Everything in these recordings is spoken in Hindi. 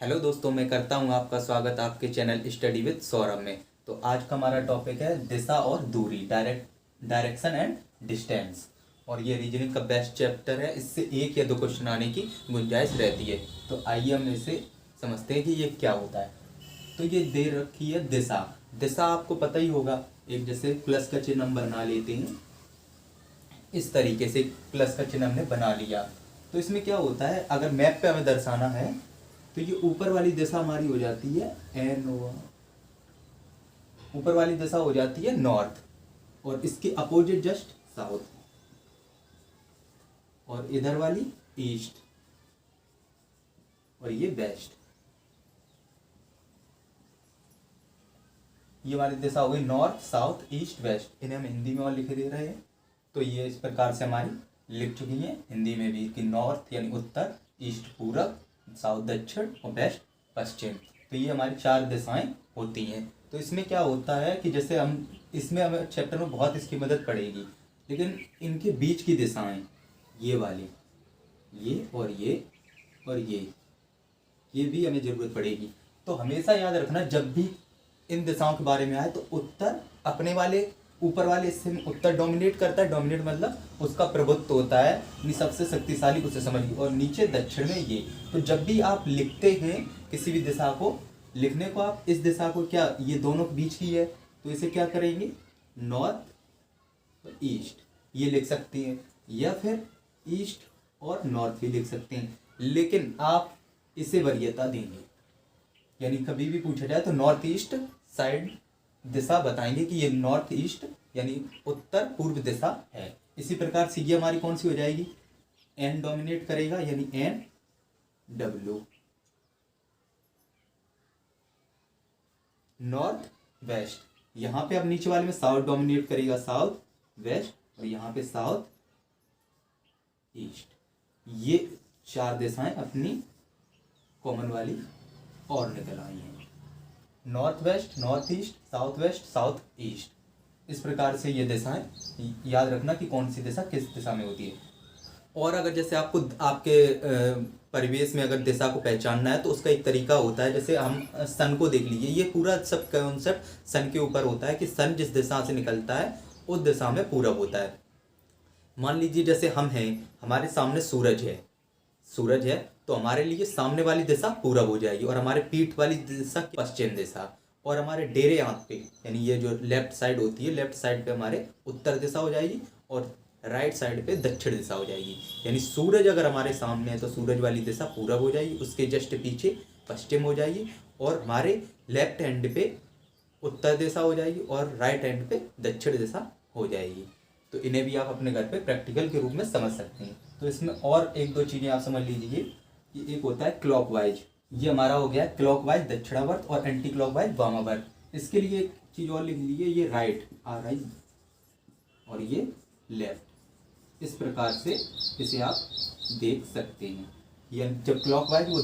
हेलो दोस्तों, मैं करता हूं आपका स्वागत आपके चैनल स्टडी विद सौरभ में। तो आज का हमारा टॉपिक है दिशा और दूरी, डायरेक्शन एंड डिस्टेंस। और ये रीजनिंग का बेस्ट चैप्टर है, इससे एक या दो क्वेश्चन आने की गुंजाइश रहती है। तो आइए हम इसे समझते हैं कि ये क्या होता है। तो ये दे रखी है दिशा। दिशा आपको पता ही होगा, एक जैसे प्लस का चिन्ह हम बना लेते हैं, इस तरीके से प्लस का चिन्ह हमने बना लिया। तो इसमें क्या होता है, अगर मैप पे हमें दर्शाना है तो ये ऊपर वाली दिशा हमारी हो जाती है एन, ऊपर वाली दिशा हो जाती है नॉर्थ, और इसके अपोजिट जस्ट साउथ, और इधर वाली ईस्ट, और ये वेस्ट। ये वाली दिशा हो गई नॉर्थ, साउथ, ईस्ट, वेस्ट। इन्हें हम हिंदी में और लिख दे रहे हैं। तो ये इस प्रकार से हमारी लिख चुकी है हिंदी में भी कि नॉर्थ यानी उत्तर, ईस्ट पूरब, साउथ दक्षिण और वेस्ट पश्चिम। तो ये हमारी चार दिशाएं होती हैं। तो इसमें क्या होता है कि जैसे हम इसमें हमें चैप्टर में बहुत इसकी मदद पड़ेगी, लेकिन इनके बीच की दिशाएं, ये वाली, ये और ये और ये भी हमें ज़रूरत पड़ेगी। तो हमेशा याद रखना, जब भी इन दिशाओं के बारे में आए तो उत्तर अपने वाले ऊपर वाले हिस्से में उत्तर डोमिनेट करता है। डोमिनेट मतलब उसका प्रभुत्व होता है, यानी सबसे शक्तिशाली, उसे समझिए। और नीचे दक्षिण में ये। तो जब भी आप लिखते हैं किसी भी दिशा को, लिखने को आप इस दिशा को, क्या ये दोनों के बीच की है, तो इसे क्या करेंगे, नॉर्थ और ईस्ट ये लिख सकते हैं, या फिर ईस्ट और नॉर्थ भी लिख सकते हैं। लेकिन आप इसे वरीयता देंगे, यानी कभी भी पूछा जाए तो नॉर्थ ईस्ट साइड दिशा बताएंगे कि ये नॉर्थ ईस्ट यानी उत्तर पूर्व दिशा है। इसी प्रकार से ये हमारी कौन सी हो जाएगी, एन डोमिनेट करेगा, यानी एन डब्ल्यू, नॉर्थ वेस्ट। यहां पे अब नीचे वाले में साउथ डोमिनेट करेगा, साउथ वेस्ट, और यहां पे साउथ ईस्ट। ये चार दिशाएं अपनी कॉमन वाली और निकल आई हैं, north west, north east, south west, south east. इस प्रकार से ये दिशाएं याद रखना कि कौन सी दिशा किस दिशा में होती है। और अगर जैसे आपको आपके परिवेश में अगर दिशा को पहचानना है तो उसका एक तरीका होता है। जैसे हम सन को देख लीजिए, ये पूरा सब कॉन्सेप्ट सन के ऊपर होता है कि सन जिस दिशा से निकलता है उस दिशा में पूरब होता है। मान लीजिए जैसे हम हैं, हमारे सामने सूरज है, तो हमारे लिए सामने वाली दिशा पूरब हो जाएगी, और हमारे पीठ वाली दिशा पश्चिम दिशा, और हमारे डेरे हाथ पे यानी ये जो लेफ्ट साइड होती है, लेफ्ट साइड पे हमारे उत्तर दिशा हो जाएगी, और राइट साइड पे दक्षिण दिशा हो जाएगी। यानी सूरज अगर हमारे सामने है तो सूरज वाली दिशा पूरब हो जाएगी, उसके जस्ट पीछे पश्चिम हो जाएगी, और हमारे लेफ्ट हैंड पे उत्तर दिशा हो जाएगी, और राइट हैंड पे दक्षिण दिशा हो जाएगी। तो इन्हें भी आप अपने घर पे प्रैक्टिकल के रूप में समझ सकते हैं। तो इसमें और एक दो चीज़ें आप समझ लीजिए कि एक होता है क्लॉकवाइज, ये हमारा हो गया क्लॉकवाइज दक्षिणावर्त, और एंटी क्लॉकवाइज वामावर्त। इसके लिए एक चीज़ और लिख लीजिए, ये राइट RI और ये लेफ्ट। इस प्रकार से इसे आप देख सकते हैं। ये जब क्लॉकवाइज वो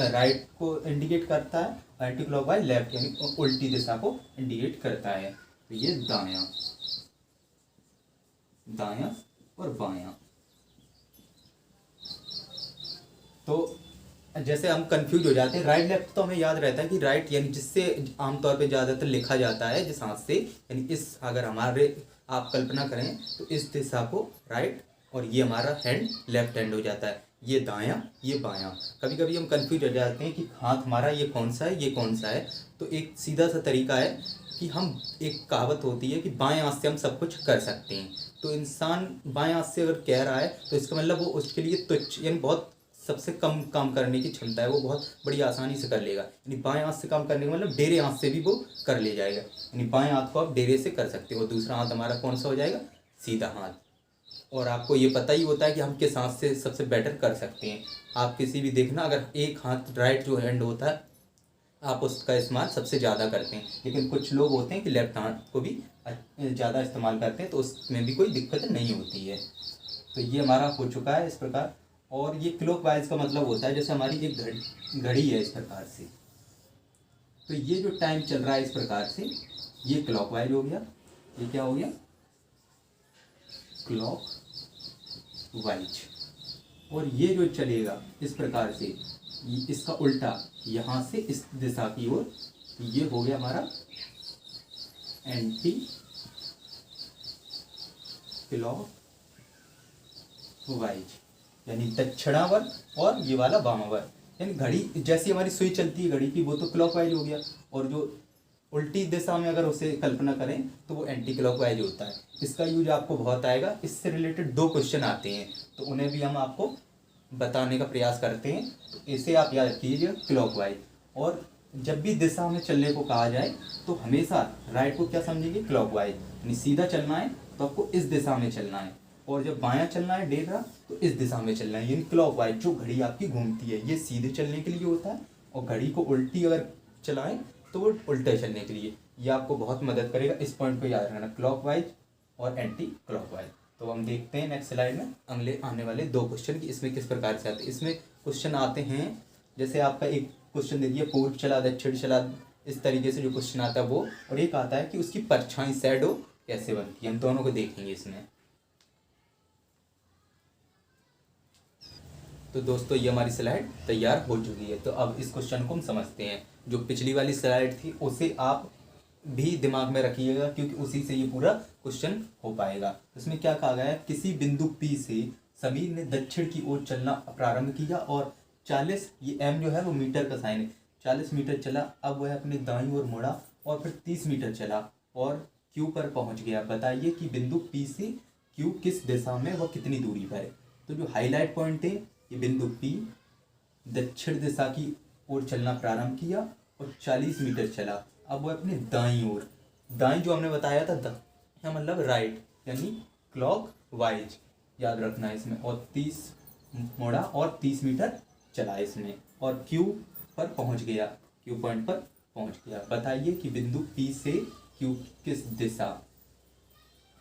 राइट को इंडिकेट करता है, और एंटी क्लॉकवाइज लेफ्ट यानी उल्टी दिशा को इंडिकेट करता है। तो ये दायां दायां और बायां। तो जैसे हम कंफ्यूज हो जाते हैं, राइट लेफ्ट तो हमें याद रहता है कि राइट यानी जिससे आमतौर पे ज़्यादातर लिखा जाता है जिस हाथ से, यानी इस, अगर हमारे आप कल्पना करें तो इस दिशा को राइट, और ये हमारा हैंड लेफ्ट हैंड हो जाता है, ये दायां ये बायां। कभी कभी हम कंफ्यूज हो जाते हैं कि हाथ हमारा ये कौन सा है ये कौन सा है। तो एक सीधा सा तरीका है कि हम, एक कहावत होती है कि बाएं हाथ से हम सब कुछ कर सकते हैं। तो इंसान बाएं हाथ से अगर कह रहा है तो इसका मतलब वो उसके लिए तुच्छ यानी बहुत सबसे कम काम करने की क्षमता है, वो बहुत बड़ी आसानी से कर लेगा। यानी बाएं हाथ से काम करने का मतलब डेरे हाथ से भी वो कर ले जाएगा। यानी बाएं हाथ को आप डेरे से कर सकते हो, और दूसरा हाथ हमारा कौन सा हो जाएगा, सीधा हाथ। और आपको ये पता ही होता है कि हम किस हाथ से सबसे बेटर कर सकते हैं। आप किसी भी देखना, अगर एक हाथ राइट जो हैंड होता है आप उसका इस्तेमाल सबसे ज़्यादा करते हैं, लेकिन कुछ लोग होते हैं कि लेफ्ट हाथ को भी ज़्यादा इस्तेमाल करते हैं, तो उसमें भी कोई दिक्कत नहीं होती है। तो ये हमारा हो चुका है इस प्रकार। और ये क्लॉकवाइज का मतलब होता है जैसे हमारी एक घड़ी है इस प्रकार से, तो ये जो टाइम चल रहा है इस प्रकार से, ये क्लॉकवाइज हो गया। ये क्या हो गया, क्लॉकवाइज। और ये जो चलेगा इस प्रकार से, इसका उल्टा यहाँ से इस दिशा की ओर, ये हो गया हमारा एंटी क्लॉकवाइज, यानी दक्षिणावर्त, और ये वाला वामावर्त। यानी घड़ी जैसी हमारी सुई चलती है घड़ी की, वो तो क्लॉकवाइज हो गया, और जो उल्टी दिशा में अगर उसे कल्पना करें तो वो एंटी क्लॉकवाइज होता है। इसका यूज आपको बहुत आएगा, इससे रिलेटेड 2 क्वेश्चन आते हैं, तो उन्हें भी हम आपको बताने का प्रयास करते हैं। तो इसे आप याद कीजिए क्लॉकवाइज। और जब भी दिशा में चलने को कहा जाए तो हमेशा राइट को क्या समझेंगे, क्लॉकवाइज, यानी सीधा चलना है तो आपको इस दिशा में चलना है, और जब बायां चलना है डेढ़ा तो इस दिशा में चलना है, यानी क्लॉकवाइज। जो घड़ी आपकी घूमती है ये सीधे चलने के लिए होता है, और घड़ी को उल्टी अगर चलाएं तो वो उल्टे चलने के लिए। ये आपको बहुत मदद करेगा, इस पॉइंट को याद रखना, क्लॉकवाइज और एंटी क्लॉकवाइज। तो हम देखते हैं नेक्स्ट स्लाइड में अगले आने वाले 2 क्वेश्चन की इसमें किस प्रकार से आते हैं। इसमें क्वेश्चन आते हैं, जैसे आपका एक क्वेश्चन दे दिया पूर्व चला दक्षिण चला, इस तरीके से जो क्वेश्चन आता है वो, और एक आता है कि उसकी परछाई शैडो कैसे बनती है। हम दोनों को देखेंगे इसमें। तो दोस्तों ये हमारी स्लाइड तैयार हो चुकी है। तो अब इस क्वेश्चन को हम समझते हैं। जो पिछली वाली स्लाइड थी उसे आप भी दिमाग में रखिएगा, क्योंकि उसी से ये पूरा क्वेश्चन हो पाएगा। इसमें क्या कहा गया है, किसी बिंदु P से समीर ने दक्षिण की ओर चलना प्रारंभ किया और 40, ये m जो है वो मीटर का साइन है, 40 मीटर चला। अब वह अपने दाईं ओर मुड़ा और फिर 30 मीटर चला और Q पर पहुंच गया। बताइए कि बिंदु P से Q किस दिशा में व कितनी दूरी पर है। तो जो हाईलाइट पॉइंट है, ये बिंदु P दक्षिण दिशा की ओर चलना प्रारंभ किया और 40 मीटर चला। अब वो अपने दाईं ओर, दाईं जो हमने बताया था क्या मतलब राइट, यानी क्लॉक वाइज याद रखना है इसमें, और 30 मोड़ा और 30 मीटर चला इसमें, और Q पर पहुंच गया, Q पॉइंट पर पहुंच गया। बताइए कि बिंदु P से Q किस दिशा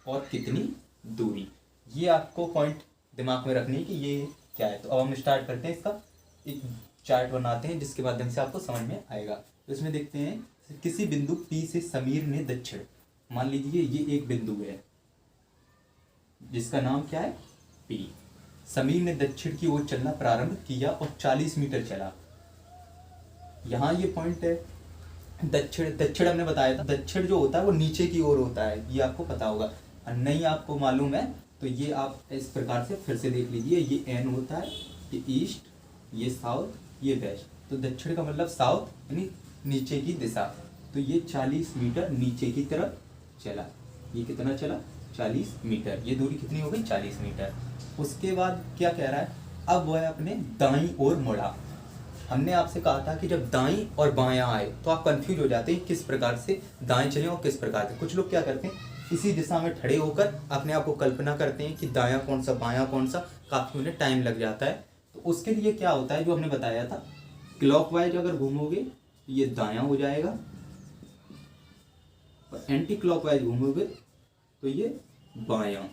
और कितनी दूरी। ये आपको पॉइंट दिमाग में रखनी है कि ये क्या है। तो अब हम स्टार्ट करते हैं, इसका एक चार्ट बनाते हैं जिसके माध्यम से आपको समझ में आएगा। तो इसमें देखते हैं, किसी बिंदु P से समीर ने दक्षिण, मान लीजिए ये एक बिंदु है जिसका नाम क्या है P। समीर ने दक्षिण की ओर चलना प्रारंभ किया और 40 मीटर चला। यहाँ ये पॉइंट है दक्षिण, दक्षिण हमने बताया था, दक्षिण जो होता है वो नीचे की ओर होता है, ये आपको पता होगा। और नहीं आपको मालूम है तो ये आप इस प्रकार से फिर से देख लीजिए, ये N होता है, ये ईस्ट, ये साउथ, ये वेस्ट। तो दक्षिण का मतलब साउथ, यानी नीचे की दिशा। तो ये 40 मीटर नीचे की तरफ चला। ये कितना चला, 40 मीटर। ये दूरी कितनी हो गई, 40 मीटर। उसके बाद क्या कह रहा है, अब वह अपने दाईं ओर मुड़ा। हमने आपसे कहा था कि जब दाईं और बायां आए तो आप कंफ्यूज हो जाते हैं किस प्रकार से दाएं चलें और किस प्रकार से। कुछ लोग क्या करते हैं, इसी दिशा में खड़े होकर अपने आप को कल्पना करते हैं कि दायां कौन सा बायां कौन सा, काफ़ी उन्हें टाइम लग जाता है। तो उसके लिए क्या होता है, जो हमने बताया था, क्लॉकवाइज अगर घूमोगे तो ये दायां हो जाएगा, और एंटी क्लॉकवाइज घूमोगे तो ये बायां।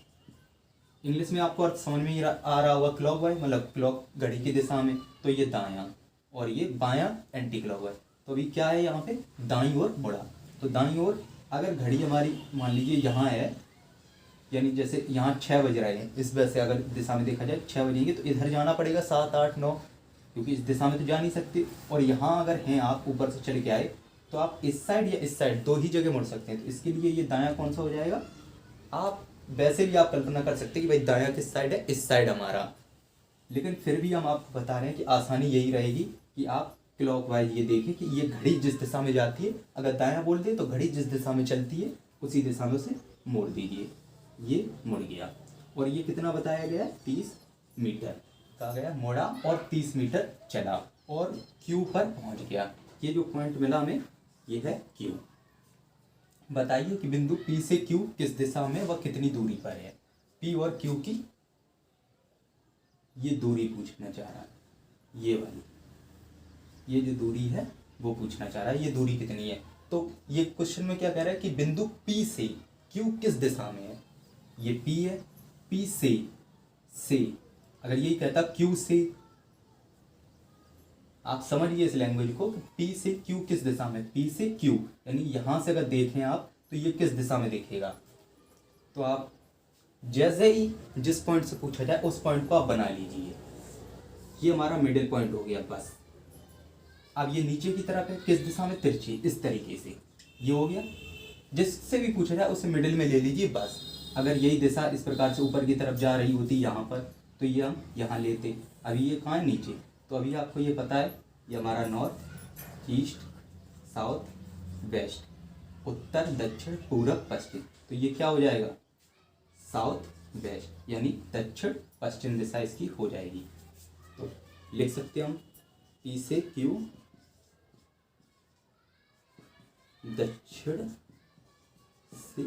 इंग्लिश में आपको अर्थ समझ में आ रहा होगा, क्लॉकवाइज मतलब क्लॉक घड़ी की दिशा में, तो ये दायां, और ये बायां एंटी क्लॉकवाइज। तो अभी क्या है, यहाँ पे दाईं ओर मुड़ा। तो दाईं ओर अगर घड़ी हमारी मान लीजिए यहाँ है, यानी जैसे यहाँ 6 बज रहे हैं, इस वजह से अगर दिशा में देखा जाए 6 बजेंगे तो इधर जाना पड़ेगा 7, 8, 9, क्योंकि इस दिशा में तो जा नहीं सकते। और यहाँ अगर हैं आप ऊपर से चल के आए तो आप इस साइड या इस साइड 2 ही जगह मुड़ सकते हैं। तो इसके लिए ये दायां कौन सा हो जाएगा, आप वैसे भी आप कल्पना कर सकते हैं कि भाई दायां किस साइड है, इस साइड हमारा। लेकिन फिर भी हम आपको बता रहे हैं कि आसानी यही रहेगी कि आप क्लॉकवाइज ये देखें कि ये घड़ी जिस दिशा में जाती है, अगर दायां बोल दे तो घड़ी जिस दिशा में चलती है उसी दिशा में उसे मोड़ दीजिए। ये मुड़ गया, और ये कितना बताया गया है, 30 मीटर कहा गया, मोड़ा और 30 मीटर चला और Q पर पहुंच गया। ये जो पॉइंट मिला हमें, ये है Q। बताइए कि बिंदु P से Q किस दिशा में व कितनी दूरी पर है। P और Q की ये दूरी पूछना चाह रहा है, ये वाली, ये जो दूरी है वो पूछना चाह रहा है, ये दूरी कितनी है। तो ये क्वेश्चन में क्या कह रहा है कि बिंदु P से Q किस दिशा में है, ये P है, P से अगर यही कहता Q से, आप समझिए इस लैंग्वेज को, P से Q किस दिशा में, P से Q, यानी यहां से अगर देखें आप तो ये किस दिशा में देखेगा। तो आप जैसे ही जिस पॉइंट से पूछा जाए उस पॉइंट को आप बना लीजिए। ये हमारा मिडिल पॉइंट हो गया बस। अब ये नीचे की तरफ है, किस दिशा में, तिरछी, इस तरीके से। ये हो गया। जिससे भी पूछा जाए उसे मिडिल में ले लीजिए बस। अगर यही दिशा इस प्रकार से ऊपर की तरफ जा रही होती यहाँ पर, तो ये हम यहाँ लेते। अभी ये कहाँ है, नीचे। तो अभी आपको ये पता है, ये हमारा नॉर्थ, ईस्ट, साउथ, वेस्ट, उत्तर, दक्षिण, पूरब, पश्चिम। तो ये क्या हो जाएगा, साउथ वेस्ट, यानी दक्षिण पश्चिम दिशा इसकी हो जाएगी। तो लिख सकते हैं हम पी से क्यू, दक्षिण से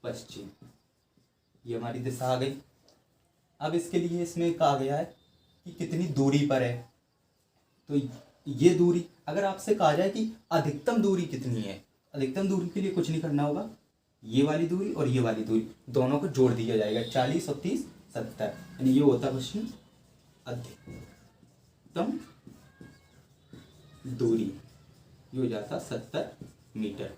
पश्चिम, ये हमारी दिशा आ गई। अब इसके लिए इसमें कहा गया है कि कितनी दूरी पर है। तो ये दूरी, अगर आपसे कहा जाए कि अधिकतम दूरी कितनी है, अधिकतम दूरी के लिए कुछ नहीं करना होगा, ये वाली दूरी और ये वाली दूरी दोनों को जोड़ दिया जाएगा, 40 और 30 70, यानी ये होता है क्वेश्चन अधिकतम दूरी, ये हो जाता 70 मीटर।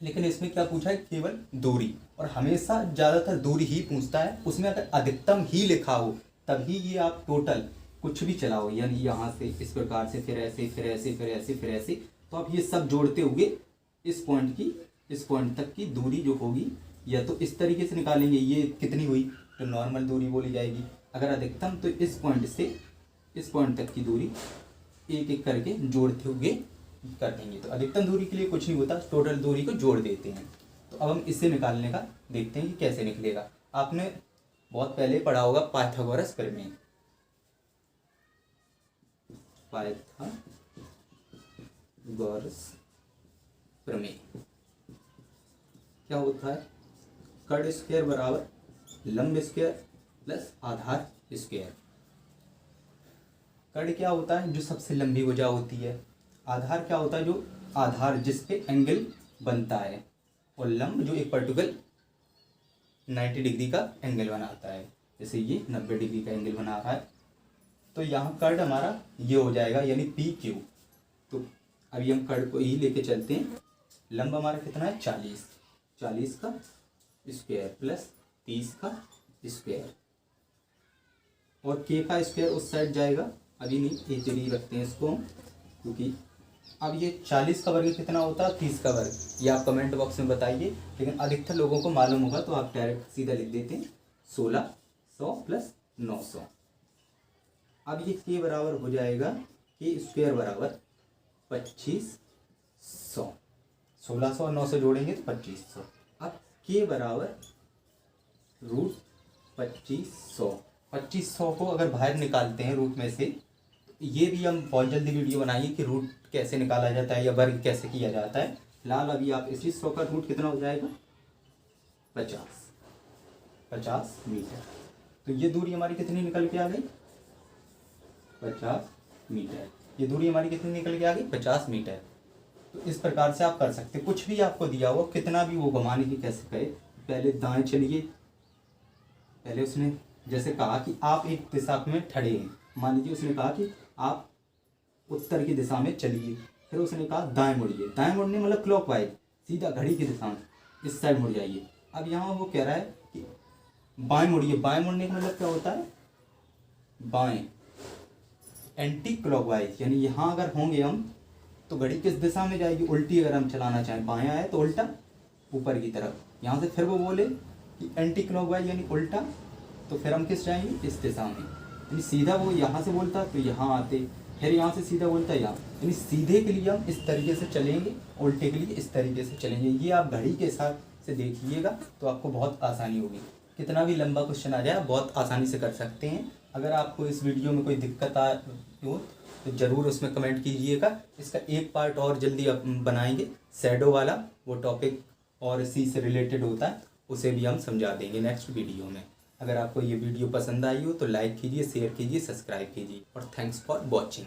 लेकिन इसमें क्या पूछा है, केवल दूरी, और हमेशा ज़्यादातर दूरी ही पूछता है। उसमें अगर अधिकतम ही लिखा हो तभी ये आप टोटल कुछ भी चलाओ, यानी यहाँ से इस प्रकार से, फिर ऐसे, फिर ऐसे, फिर ऐसे, फिर ऐसे, तो आप ये सब जोड़ते हुए इस पॉइंट तक की दूरी जो होगी, या तो इस तरीके से निकालेंगे, ये कितनी हुई, तो नॉर्मल दूरी बोली जाएगी। अगर अधिकतम तो इस पॉइंट से इस पॉइंट तक की दूरी एक एक करके जोड़ते हुए कर देंगे। तो अधिकतम दूरी के लिए कुछ नहीं होता, टोटल दूरी को जोड़ देते हैं। तो अब हम इसे निकालने का देखते हैं कि कैसे निकलेगा। आपने बहुत पहले पढ़ा होगा पाइथागोरस प्रमेय, पाइथागोरस प्रमेय क्या होता है, कर्ण स्क्वायर बराबर लंब स्क्वायर प्लस आधार स्क्वायर। कर्ण क्या होता है, जो सबसे लंबी भुजा होती है। आधार क्या होता है, जो आधार जिस पे एंगल बनता है, और लंब जो एक पर्टिकुलर 90 डिग्री का एंगल बनाता है, जैसे ये 90 डिग्री का एंगल बना रहा है। तो यहाँ कर्ण हमारा ये हो जाएगा, यानी पी क्यू। तो अभी हम कर्ण को ही लेके चलते हैं। लंब हमारा कितना है, 40 का स्क्वायर प्लस 30 का स्क्वायर, और के का स्क्वायर उस साइड जाएगा, अभी नहीं, एक जगह रखते हैं इसको, क्योंकि अब ये 40 का वर्ग कितना होता है, 30 का वर्ग, ये आप कमेंट बॉक्स में बताइए। लेकिन अधिकतर लोगों को मालूम होगा, तो आप डायरेक्ट सीधा लिख देते हैं 1600 प्लस 900। अब ये के बराबर हो जाएगा, के स्क्वायर बराबर 2500, 1600 और 900 जोड़ेंगे तो 2500। अब के बराबर रूट 2500, 2500 को अगर बाहर निकालते हैं रूट में से, ये भी हम बहुत जल्दी वीडियो बनाइए कि रूट कैसे निकाला जाता है या वर्ग कैसे किया जाता है। फिलहाल अभी आप इसी 100 का रूट कितना हो जाएगा, 50 मीटर। तो ये दूरी हमारी कितनी निकल के आ गई, 50 मीटर। ये दूरी हमारी कितनी निकल के आ गई, 50 मीटर। तो इस प्रकार से आप कर सकते, कुछ भी आपको दिया हो, कितना भी वो घुमाने की कैसे कहे, पहले दाएं चलिए। पहले उसने जैसे कहा कि आप एक दिशा में खड़े हैं, मान लीजिए उसने कहा कि आप उत्तर की दिशा में चलिए, फिर उसने कहा दाएं मुड़िए। दाएं मुड़ने मतलब क्लॉकवाइज, सीधा घड़ी की दिशा में इस साइड मुड़ जाइए। अब यहाँ वो कह रहा है कि बाएं मुड़िए। बाएं मुड़ने का मतलब क्या होता है, बाएं, एंटी क्लॉकवाइज, यानी यहाँ अगर होंगे हम तो घड़ी किस दिशा में जाएगी, उल्टी। अगर हम चलाना चाहें, बायां है तो उल्टा ऊपर की तरफ। यहाँ से फिर वो बोले कि एंटी क्लॉकवाइज यानी उल्टा, तो फिर हम किस जाएंगे, इस दिशा में। यानी सीधा वो यहाँ से बोलता तो यहाँ आते, फिर यहाँ से सीधा बोलता यहाँ, यानी सीधे के लिए हम इस तरीके से चलेंगे, उल्टे के लिए इस तरीके से चलेंगे। ये आप घड़ी के हिसाब से देखिएगा तो आपको बहुत आसानी होगी। कितना भी लंबा क्वेश्चन आ जाए बहुत आसानी से कर सकते हैं। अगर आपको इस वीडियो में कोई दिक्कत आ हो तो ज़रूर उसमें कमेंट कीजिएगा। इसका एक पार्ट और जल्दी बनाएंगे, शैडो वाला, वो टॉपिक और इसी से रिलेटेड होता है, उसे भी हम समझा देंगे नेक्स्ट वीडियो में। अगर आपको ये वीडियो पसंद आई हो तो लाइक कीजिए, शेयर कीजिए, सब्सक्राइब कीजिए, और थैंक्स फॉर वॉचिंग।